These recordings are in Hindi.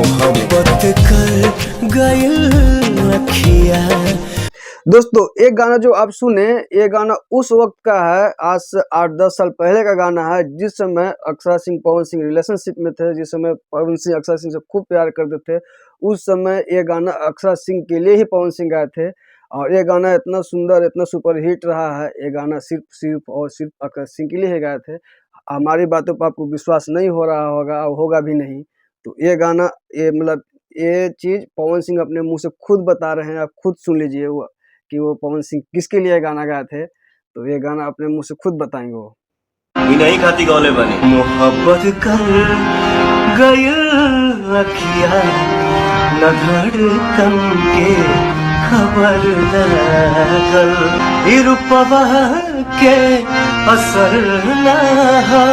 मोहब्बत कर गइल अखिया। दोस्तों एक गाना जो आप सुने, ये गाना उस वक्त का है, आज से 8-10 साल पहले का गाना है, जिस समय अक्षरा सिंह पवन सिंह रिलेशनशिप में थे, जिस समय पवन सिंह अक्षरा सिंह से खूब प्यार करते थे। उस समय ये गाना अक्षरा सिंह के लिए ही पवन सिंह गाए थे और ये गाना इतना सुंदर, इतना सुपर हिट रहा है। ये गाना सिर्फ अक्षरा सिंह के लिए ही गाए थे। हमारी बातों पर आपको विश्वास नहीं हो रहा होगा और होगा भी नहीं। तो ये गाना, ये मतलब ये चीज़ पवन सिंह अपने मुँह से खुद बता रहे हैं, आप खुद सुन लीजिए वो कि वो पवन सिंह किसके लिए गाना गाए थे। तो ये गाना अपने मुँह से खुद बताएँगे वो। नहीं खाती गौले बने मोहब्बत कर गइल अखिया, न धड़कन के खबर लागल, ई रूपवा के असर ना हा,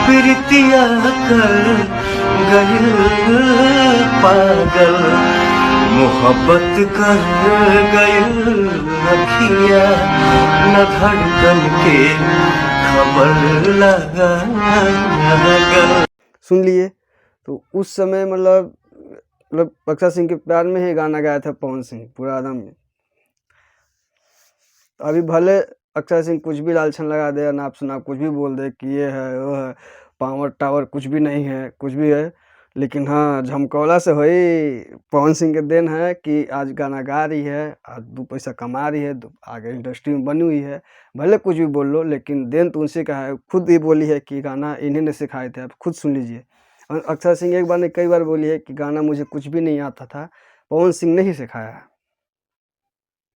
प्रीतिया कर गइल पागल, मोहब्बत कर गइल अखिया, न धड़कन के खबर लागल। सुन लिए। तो उस समय मतलब अक्षरा सिंह के प्यार में ही गाना गाया था पवन सिंह पूरा एकदम। तो अभी भले अक्षरा सिंह कुछ भी लालछन लगा दे, अनाप शनाप कुछ भी बोल दे कि ये है वो है, पावर टावर कुछ भी नहीं है, कुछ भी है, लेकिन हाँ झमकौला से वही पवन सिंह के देन है कि आज गाना गा रही है, आज 2 पैसा कमा रही है, आगे इंडस्ट्री में बनी हुई है। भले कुछ भी बोल लो, लेकिन देन तो उनसे का है। खुद ही बोली है कि गाना इन्हीं ने सिखाए थे, आप खुद सुन लीजिए। और अक्षरा सिंह एक बार नहीं कई बार बोली है कि गाना मुझे कुछ भी नहीं आता था, पवन सिंह ने ही सिखाया।